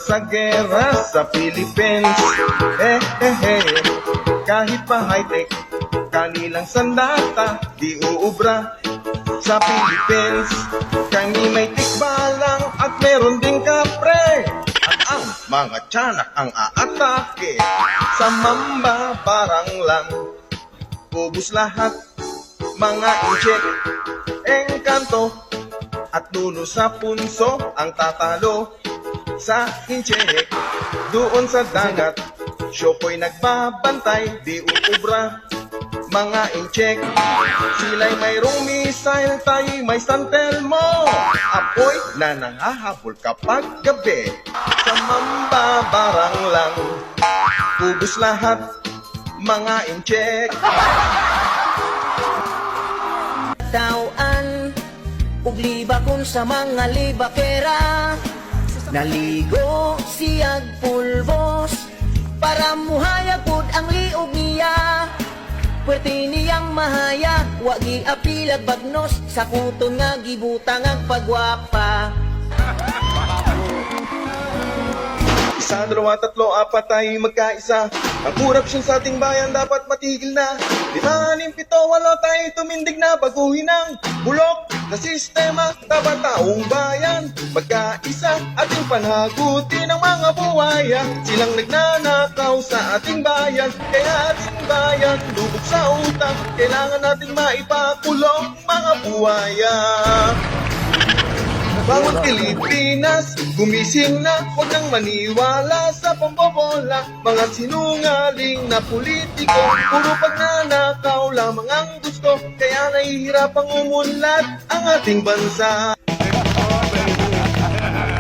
sa gera sa Philippines. Kahit pa high-tech, kanilang sandata, di uubra sa Philippines. Kami may tikbalang at meron ding kapre. At ang mga tiyanak ang aatake. Sa mamba barang lang, ubus lahat. Mga incheck, engkanto, at nuno sa punso ang tatalo. Sa incheck, doon sa dagat, Syoko'y nagbabantay, di uubra. Mga incheck, sila'y mayroong missile, tayo'y may santelmo. Apoy na nangahabol kapag gabi. Sa mamba barang lang, ubus lahat. Mga incheck. Tauan, ug liba kun sa mga libakera. Naligo siyag pulbos, para muhaya pud ang liog niya. Pwerte niyang mahaya, wagi apilag bagnos, sa kuton nga gibutang ang pagwapa. Isa, dalawa, tatlo, apat tayo magkaisa. Ang korupsyon sa ating bayan dapat matigil na. 5, 6, 7, 8 tayo tumindig na. Baguhin ang bulok na sistema. Dapat taong bayan magkaisa. Ating panagutin ang mga buhaya. Silang nagnanakaw sa ating bayan. Kaya ating bayan lubog sa utang. Kailangan nating maipakulong mga buhaya. Bangon Pilipinas, gumising na, huwag nang maniwala sa pambobola. Mga sinungaling na politiko, puro pagnanakaw lamang ang gusto. Kaya nahihirapang umunlad ang ating bansa.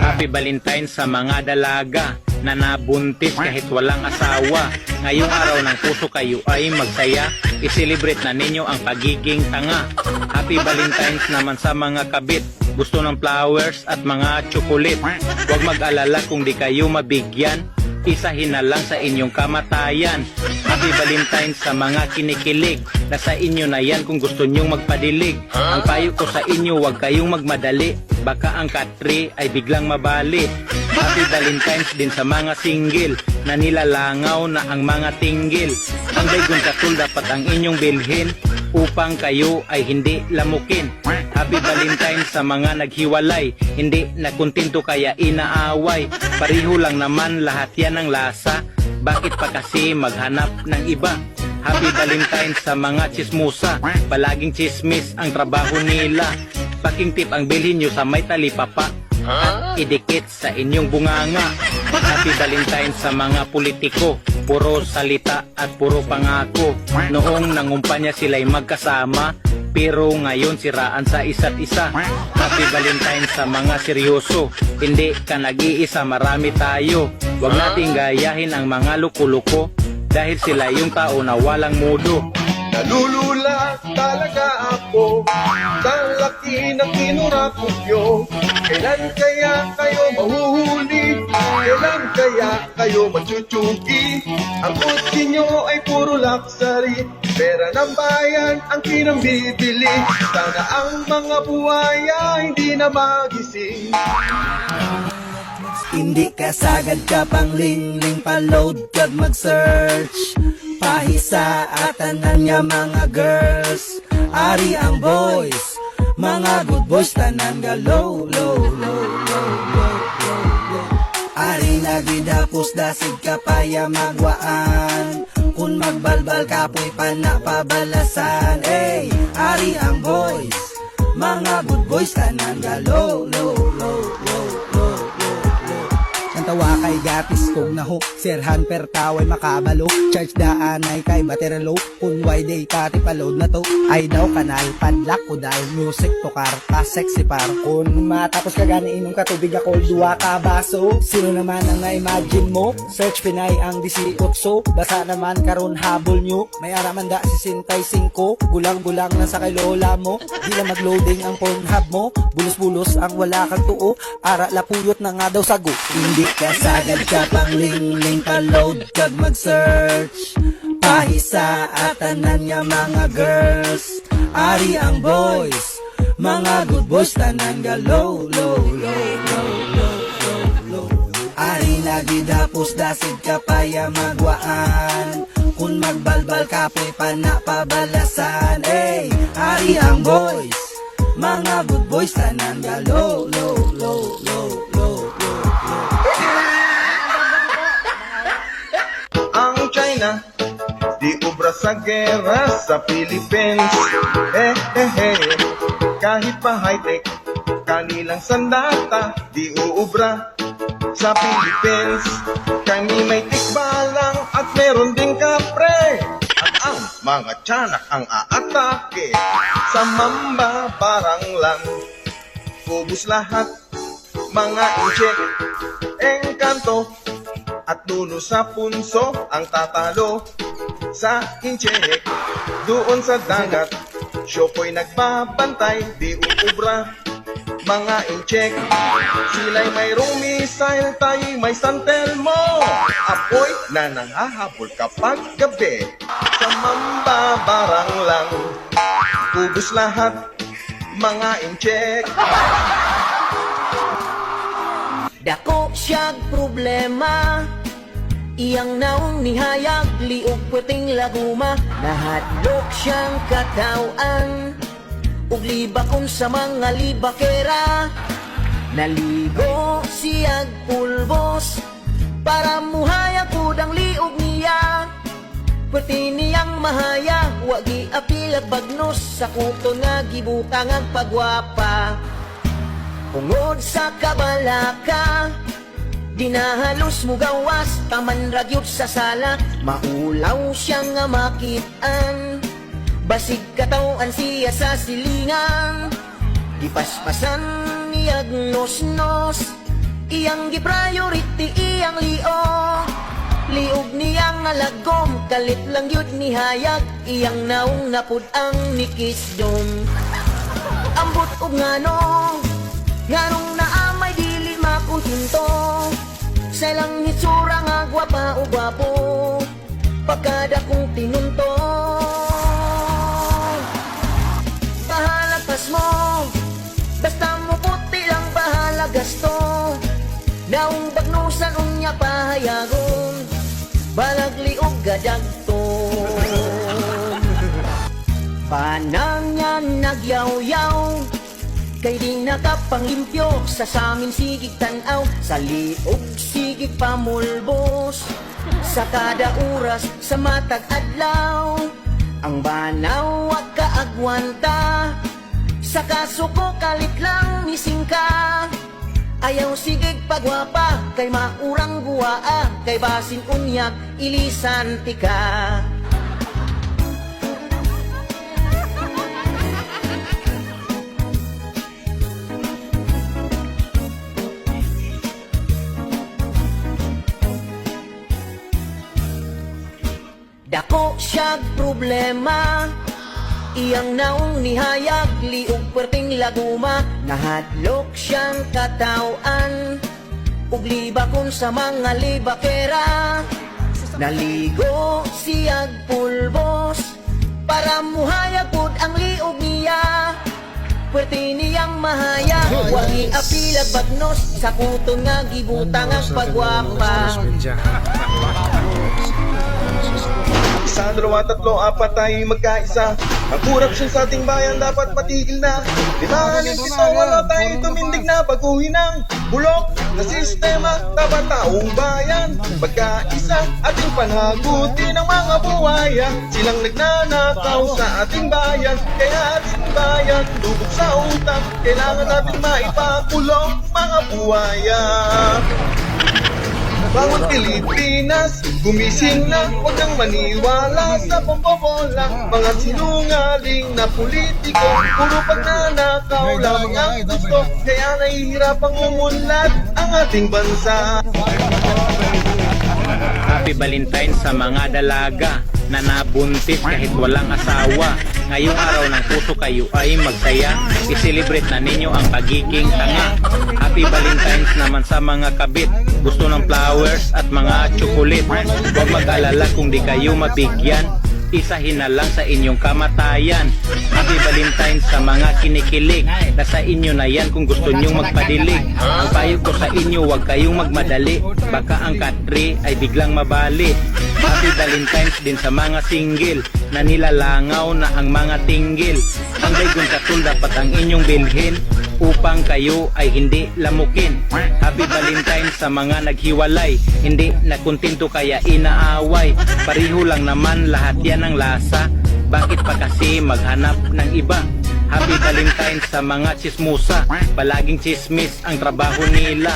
Happy Valentine sa mga dalaga na nabuntis kahit walang asawa. Ngayong araw ng puso kayo ay magsaya. I-celebrate na ninyo ang pagiging tanga. Happy Valentine's naman sa mga kabit. Gusto ng flowers at mga tsokolit. Huwag mag-alala kung di kayo mabigyan. Isahin na lang sa inyong kamatayan. Happy Valentine's sa mga kinikilig. Nasa inyo na yan kung gusto nyong magpadilig. Ang payo ko sa inyo, huwag kayong magmadali. Baka ang katri ay biglang mabali. Happy Valentine's din sa mga single na nilalangaw na ang mga tinggil. Ang daygon katul dapat ang inyong bilhin upang kayo ay hindi lamukin. Happy Valentine's sa mga naghiwalay, hindi nakontento kaya inaaway. Pareho lang naman lahat yan ng lasa, bakit pa kasi maghanap ng iba? Happy Valentine's sa mga chismusa, palaging chismis ang trabaho nila. Paking tip ang bilhin nyo sa may talipapa at idikit sa inyong bunganga. Happy Valentine's sa mga politiko, puro salita at puro pangako. Noong nangumpanya sila'y magkasama, pero ngayon siraan sa isa't isa. Happy Valentine's sa mga seryoso, hindi ka nag-iisa, marami tayo. Huwag nating gayahin ang mga luko-luko, dahil sila yung tao na walang mudo. Nalulula talaga ako sa laki ng kinurakupyo. Kailan kaya kayo mahuhuli? Kailan kaya kayo machuchugi? Ang kutsi nyo ay puro luxury, pera ng bayan ang kinambibili. Sana ang mga buhaya hindi na magising. Hindi ka sagad ka pang ling-ling, pa-load kag mag-search. Pahisa at tanan nga mga girls, ari ang boys, mga good boys tanan nga low, low, low, low, low, low, low. Ari nagidapos dasig kapaya magwaan, kung magbalbal kapoy panapabalasan. Ey, ari ang boys, mga good boys tanan nga low, low, low, low, low, low, low. Tawa kay gatis kong naho, sirhan per taway makabalo. Charge daan ay kay bateralo, kung why day pati paload na to. Ay daw kanal, padlak ko dahil music to car, ka sexy par. Kung matapos ka gani inom ka tubig ako, duwa ka baso. Sino naman ang na-imagine mo? Search Pinay ang 18, basa naman karon habol nyo. May araman da 65, gulang-gulang na sa kay lola mo. Di na magloading ang Pornhub mo, bulos-bulos ang wala kang tuo. Ara lapuyot na nga daw sago. Hindi ka sagad ka pang ling-ling, pa-load kag mag-search. Pahisa at tanan nga mga girls, ari ang boys, mga good boys tanan nga low, low, low, low, low, low, low. Ari lagi dapos dasid ka paya magwaan. Kung magbalbal ka po'y panapabalasan. Ey, ari ang boys, mga good boys tanan ga low, low, low, low, low, low, low. Ang China, di ubra sa gera sa Philippines. Kahit pa high-tech, kanilang sandata, di uubra sa Philippines. Kami may tikbalang at meron ding kapre. At ang mga tiyanak ang aatake. Sa mamba parang lang, ubus lahat, mga incheck, engkanto, at dulo sa punso ang tatalo sa incheck. Doon sa dagat, Syoko'y nagbabantay, di uubra, mga incheck. Sila'y mayroong missile, tayo'y may santelmo. Apoy na nangahabol kapag gabi. Sa mamba barang lang, ubus lahat, mga incheck. Dako siyag problema, iyang naong nihayag, liog puting laguma. Nahadlok siyang katawan, ug libakon sa mga libakera. Naligo siyag pulbos, para muhaya kudang liog niya. Pati niyang mahaya, wagi apilag bagnos, sa kuto nga gibutang ang pagwapa. Ungod sa kabalaka, dinahalos mo gawas, taman ragyot sa sala. Maulaw siya nga makitaan, basig katawan siya sa silingan. Ipaspasan niyag nos-nos, iyang gipriority iyang lio. Liog niyang alagom, kalit lang yun ni hayag, iyang naong napud ang nikisdom. Ambot og ngano, nganong naamay dili makuntinto, sa lang hitsura nga gwapa o gwapo, pagkada kong tinunto. Bahala pas mo, basta mo puti lang bahala gasto. Naong bagnusan unya pahayagon, balag liog gadagto. Panang niya nagyaw-yaw, kay di nakapanglimpyo sa samin sigig tanaw. Sa liog sigig pamulbos, sa kada oras sa matag adlaw. Ang banaw at kaagwanta, sa kasuko kalit lang mising ka. Ayaw sigig pagwapa, kay maurang guwaa, kay basin unyag ilisan tika. Dako siyag problema, iyang naong nihayag, liog perting laguma. Nahadlok siyang katawan, ug libakon sa mga libakera. Naligo siyag pulbos, para muhayag pud ang liog niya. Pwerte niyang mahaya, wagi apilag bagnos, sa kuton nga gibutang ang pagwapa. Isa, dalawa, tatlo, apat tayo magkaisa. Ang korupsyon sa ating bayan dapat matigil na. 5, 6, 7, 8 tayo tumindig na. Baguhin ang bulok na sistema. Dapat taong bayan magkaisa, ating panhagutin ang mga buhaya. Silang nagnanakaw sa ating bayan, kaya ating bayan lubog sa utang. Kailangan natin maipakulong mga buhaya. Bawat Pilipinas, gumising na, huwag kang maniwala sa pambobola. Mga sinungaling na politiko, puro pagnanakaw lang ang gusto. Kaya nahihirapang umunlad ang ating bansa. Happy Valentine sa mga dalaga na nabuntis kahit walang asawa. Ngayong araw ng puso kayo ay magsaya. I-celebrate na ninyo ang pagiging tanga. Happy Valentine's naman sa mga kabit. Gusto ng flowers at mga chocolate. Huwag mag-alala kung di kayo mabigyan. isahin na lang sa inyong kamatayan. Happy Valentine's sa mga kinikilig, nasa inyo na yan kung gusto nyong magpadilig. Ang payo ko sa inyo, huwag kayong magmadali, baka ang katri ay biglang mabali. Happy Valentine's din sa mga single, na nilalangaw na ang mga tinggil. Ang daygon katul dapat ang inyong bilhin, upang kayo ay hindi lamukin. Happy Valentine's sa mga naghiwalay, hindi nakontento kaya inaaway. Pareho lang naman lahat yan ng lasa, bakit pa kasi maghanap ng iba? Happy Valentine's sa mga chismusa, palaging chismis ang trabaho nila.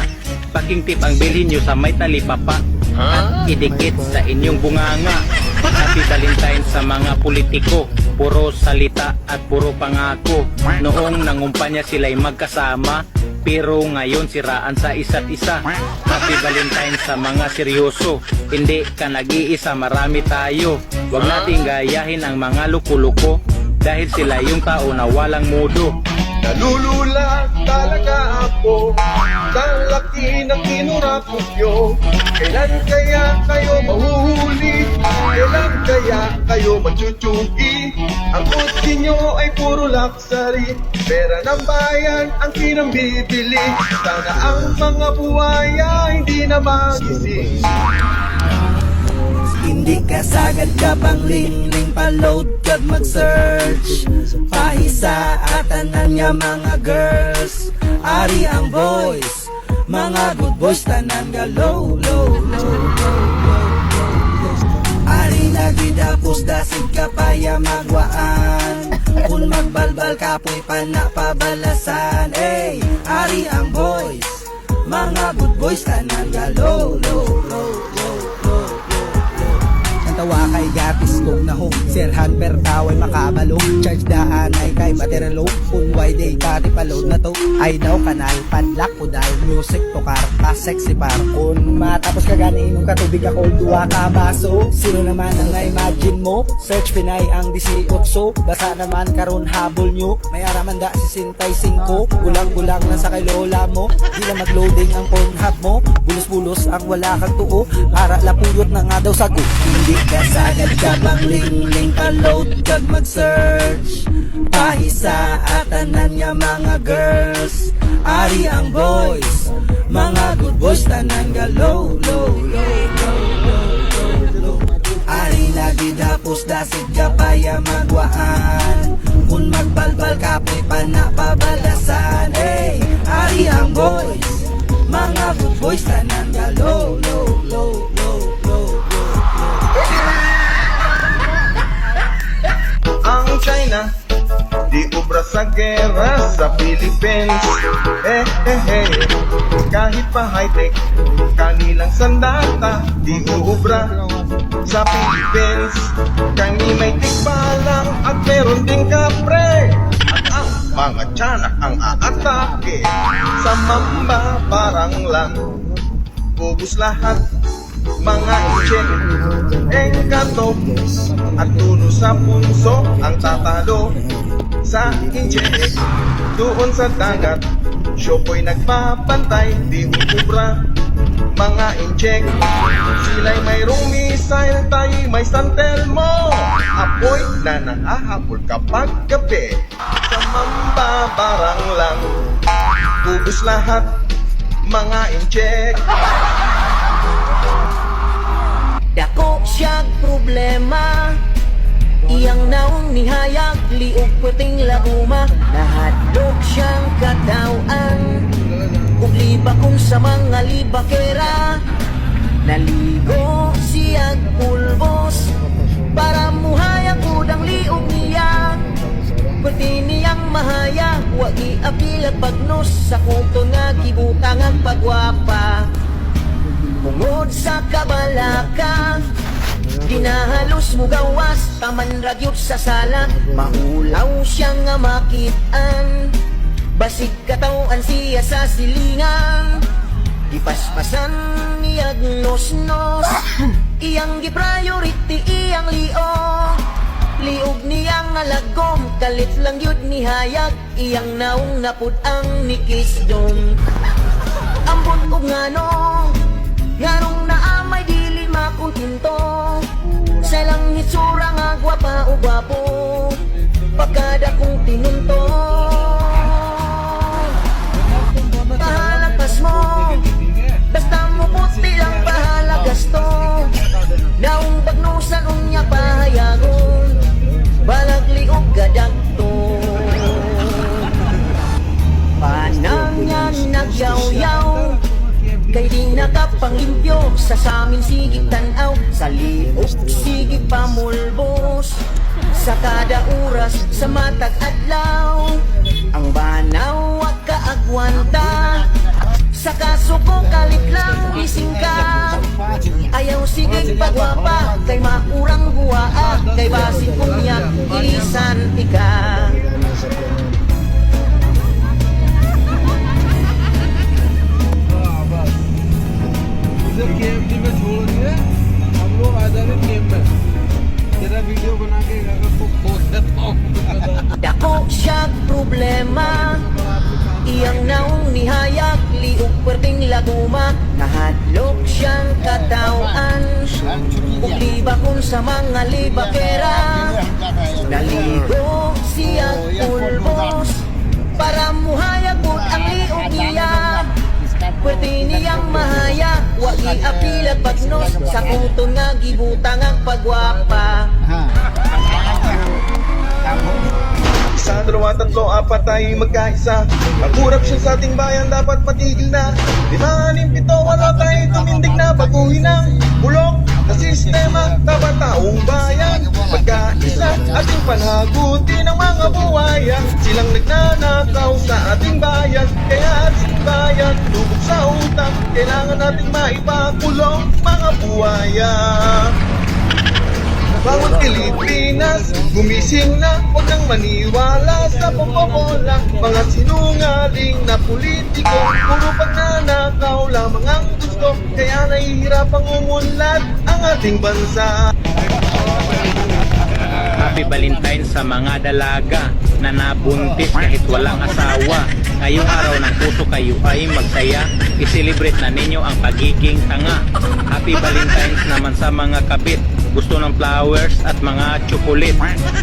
Paking tip ang bilhin nyo sa may talipapa, at idikit sa inyong bunganga. Happy Valentine's sa mga politiko, puro salita at puro pangako. Noong nangumpanya sila'y magkasama, pero ngayon siraan sa isa't isa. Happy Valentine's sa mga seryoso, hindi ka nag-iisa, marami tayo. Huwag nating gayahin ang mga luko-luko, dahil sila yung tao na walang mudo. Nalulula talaga ako sa laki ng kinurapot nyo. Kailan kaya kayo mahuhuli? Kailan kaya kayo machuchugi? Ang kotse nyo ay puro luxury, pera ng bayan ang kinambibili. Sana ang mga buhaya hindi na magising. Hindi ka sagad ka pang ling-ling pa-load kag mag-search. Pahisa at tanan nga mga girls, ari ang boys, mga good boys tanan nga low, low, low, low, low, low. Ari nagidapos dasig ka paya magwaan, kung magbalbal kapoy pa na pabalasan. Ey, ari ang boys, mga good boys tanan nga low, low, low, low, low. Tawa kay gatis kong naho, sirhan per taway makabalo, charge daan ay kay bateralo, kung why day pati paload na to, ay daw kanal, padlak ko dahil music to karpa, sexy par, kung matapos ka gani inong katubig ako, duwa ka baso, sino naman ang na-imagine mo, search Pinay ang 18, basa naman karon habol nyo, may araman da 65, gulang-gulang lang sa kay lola mo, di lang mag-loading ang Pornhub mo, bulos-bulos ang wala kang tuo, para lapuyot na nga daw sago, hindi ka sagad ka bang ling-ling pa-load kag mag-search. Pahisa at tanan nga mga girls, ari ang boys, mga good boys tanan nga low, low, low, low, low, low, low. Ari lagi dapos dasig ka paya magwaan, kung magbalbal kapoy pa na pabalasan. Hey, ari ang boys, mga good boys tanan nga low, low, low, low, low, low. Ang China di ubra sa gera sa Philippines. Kahit pa high-tech kanilang sandata di ubra sa Philippines. Kami may tikbalang at meron ding kapre, at ang mga tiyanak ang aatake. Sa mamba parang lang ubus lahat, mga incheck, engkanto at tulo sa punso ang tatalo sa incheck. Doon sa dagat, syoko'y nagpapantay, di ubra mga incheck. Sila'y mayroong missile, tayo'y may santelmo, apoy na nangahabol kapag gabi. Sa mamba barang lang ubus lahat, mga incheck. Dako siyag problema, iyang naong nihayag, liog puting laguma, nahadlok siyang katawan, ug liba kung sa mga libakera, naligo siyag pulbos, para muhayag udang liog niya, pati niyang mahayag, wag iapilat pagnos, sa kuto nga kibutang ang pagwapa. Bungod sa kabalaka, ginahalos mo gawas, taman ragyot sa sala, maulaw siyang nga makitaan, basig katawan siya sa silingan, gipaspasan niyag nos-nos, iyang gipriority iyang liog niyang alagom, kalit lang yun ni hayag, iyang naong napud ang nikisdom. Ambot og ngano, ngarong naamay dili makuntinto, sa lang hitsura nga Sa samin sige tanaw, sa liog sige pamulbos. Sa kada oras, sa matag adlaw, ang banaw wag kaagwanta. Sa kaso ko kalit lang gising ka. Ayaw sige pagwapa, kay makurang buwaa, kay basin kong yak, ilisan ika. इधर KFC में छोड़ दिए हम लोग आ जा रहे गेम में तेरा वीडियो बना के अगर तो पोस्ट देता हूँ Dako siyag problema, iyang naong nihayak, liog perting laguma. Nahadlok siyang katawan, ug libakon sa mga libakera. Naligo siyag pulbos, para muhayag po ang liog niya. Pwede niyang mahaya, wag iapilag bagnos, sa kuton nga gibutang ang pagwapa. Isa, dalawa, tatlo, apat tayo magkaisa. Ang korupsyon sa ating bayan dapat matigil na. 5, 6, 7, 8 tayo tumindig na. Baguhin ang bulok na sistema. Dapat taong bayan magkaisa. Ating panhagutin ang mga buhayan. Silang nagnanakaw sa ating bayan. Kaya ating bayan lubog sa utang. Kailangan nating maipakulong mga buhayan. Bawat Pilipinas, gumising na, huwag nang maniwala sa pambobola. Mga sinungaling na politiko, puro pagnanakaw lamang ang gusto. Kaya nahihirapang umunlad ang ating bansa. Happy Valentine sa mga dalaga na nabuntis kahit walang asawa. Ngayong araw ng puso kayo ay magsaya. I-celebrate na ninyo ang pagiging tanga. Happy Valentine's naman sa mga kabit. Gusto ng flowers at mga chocolate.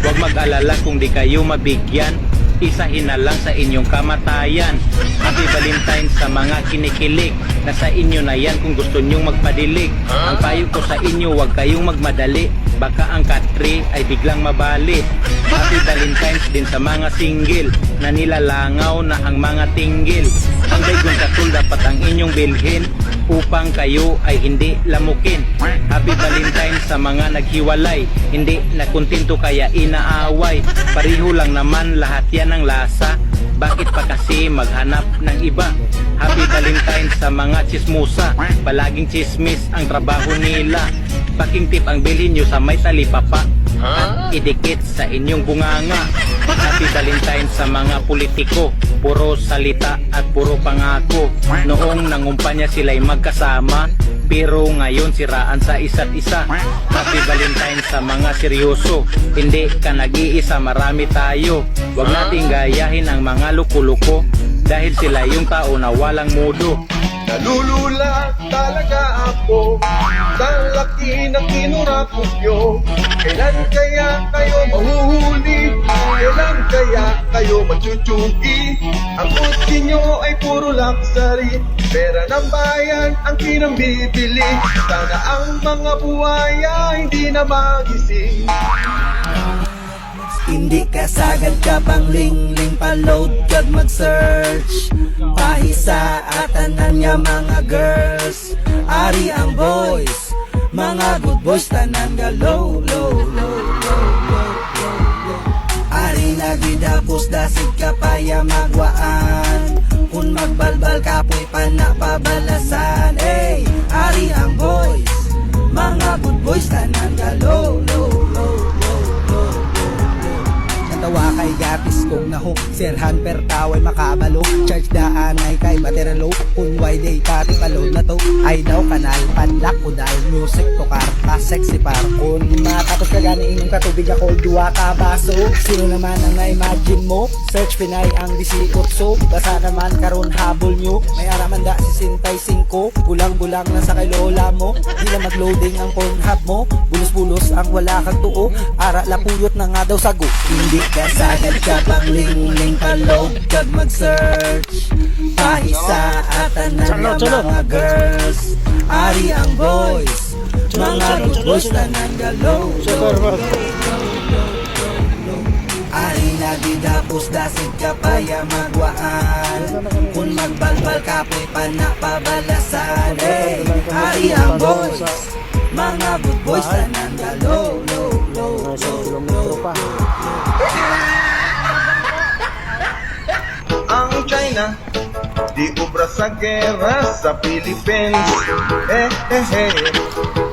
Huwag mag-alala kung di kayo mabigyan. Isahin na lang sa inyong kamatayan. Happy Valentine's sa mga kinikilig. Nasa inyo na yan kung gusto nyong magpadilig. Ang payo ko sa inyo, huwag kayong magmadali. Baka ang katri ay biglang mabali. Happy Valentine's din sa mga single na nilalangaw na ang mga tinggil. Ang daigong katul dapat ang inyong bilhin upang kayo ay hindi lamukin. Happy Valentine's sa mga naghiwalay, hindi nakontento kaya inaaway. Pareho lang naman lahat yan ng lasa, bakit pa kasi maghanap ng iba? Happy Valentine's sa mga chismusa, palaging chismis ang trabaho nila. Paking tip ang bilhin nyo sa may talipapa at idikit sa inyong bunganga. Happy Valentine's sa mga politiko, puro salita at puro pangako. Noong nangumpanya sila'y magkasama, pero ngayon siraan sa isa't isa. Happy Valentine's sa mga seryoso, hindi ka nag-iisa, marami tayo. Huwag nating gayahin ang mga luko-luko, dahil sila yung tao na walang mudo. Nalulula talaga ako sa laki ng kinurakot nyo. Kailan kaya kayo mahuhuli? Kailan kaya kayo machuchugi? Ang kutsi nyo ay puro luxury, pera ng bayan ang kinambibili. Sana ang mga buhaya hindi na magising. Hindi ka sagad ka pang ling-ling pa-load kag mag-search. Pahisa at tanan nga mga girls. Ari ang boys, mga good boys tanan nga low, low, low, low, low, low, low. Ari na gidapos dasig ka paya magwaan. Kung magbalbal kapoy pa na pabalasan. Ey, ari ang boys, mga good boys tanan nga low, low, low, low, low. Tawa kay gapis kong naho Sirhan per taway makabalo Charge daan ay kay materalo Kung why day pati palod na to Ay daw kanal padlak ko dahil music to karta sexy par Kung matapos ka gani inyong katubig ako duwa ka baso Sino naman ang na-imagine mo Search Pinay ang disikotso Basa naman karon habol nyo May aramanda si 65 Bulang-bulang na sa kay lola mo Di na mag-loading ang Pornhub mo Bulos-bulos ang wala kang tuo Ara lapuyot na nga daw sago Hindi ka sagad ka pang ling-ling pa-load kag mag-search Pahisa at tanan nga mga girls Ari ang boys Mga good boys tanan nga low Ari na Nagidapos dasid ka pa ya magwaan. Kung magbalbal ka po'y panapabalasan. Hey, ari ang boys, mga good boys na nanggalo. Ang China, di ubra sa gera sa Philippines.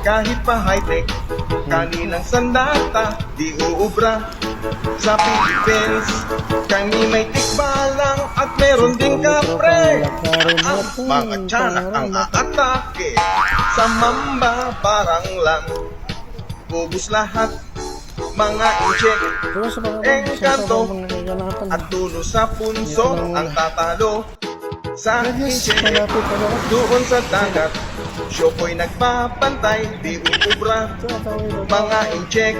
Kahit pa high-tech, kanilang sandata, di uubra sa Philippines. Kami may tikbalang at meron ding kapre. Ang mga China ang aatake, sa mamba parang lang. Ubus lahat, mga incheck, engkanto, at tulo sa punso ang tatalo sa incheck. Doon sa dagat, Shoko'y nagpapantay, di uubra mga incheck.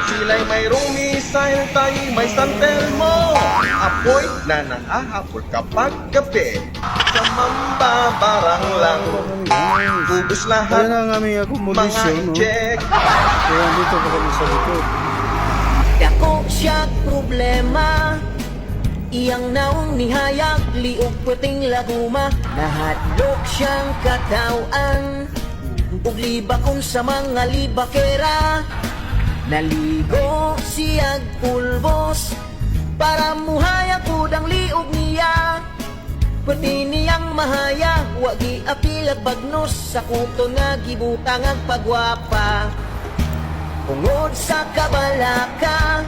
Sila'y mayroong missile, tayo'y may santelmo. Apoy na nangahabol kapag gabi, sa mamba barang lang. Ubus lahat, Yan ang aming mga accommodation, no? incheck. Kaya dito pa kami sa likod. Dako siya problema. Iyang naong nihayag, liog puting laguma. Nahadlok siyang katawan, ug libakon sa mga libakera. Naligo siyag pulbos, para muhayag udang liog niya. Pati niyang mahaya, wagi apilag bagnos, sa kuto nga gibutang ang pagwapa. Ungod sa kabalaka,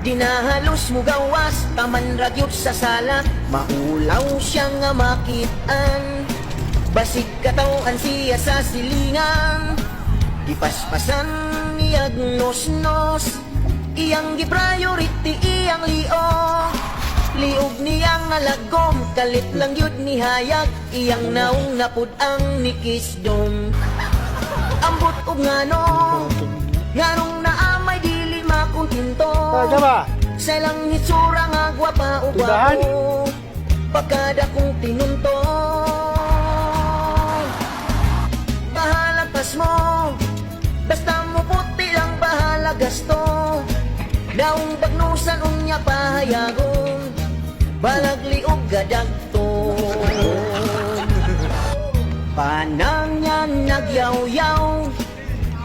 dinahalos mo gawas, taman ragyot sa sala. Maulaw siya nga makitaan, basig katawan siya sa silingan. Ipaspasan niyag nos-nos, iyang gipriority iyang liog. Liog niyang alagom, kalit lang yun ni hayag, iyang naong napud ang nikisdom. Ambot og ngano, nganong naamay dili makuntinto. Sa ilang hitsura nga gwapa o gwapo, pagkada kong tinunto. Bahala pas mo, basta mo puti lang bahala gasto. Daong bagnusan unya pahayagon, balagli og gadagto. Panang niya nagyaw-yaw,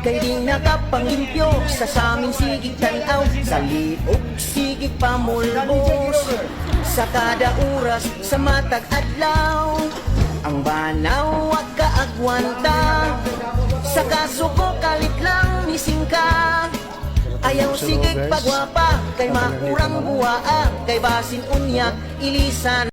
kay di nakapanglimpyo sa saming sigig tanaw. Sa liog sigig pamulbos, sa kada oras sa matag adlaw. Ang banaw wag kaagwanta, sa kasuko kalit lang mising ka. Ayaw sigig pagwapa, kay makurang buwaa, kay basin unya ilisan.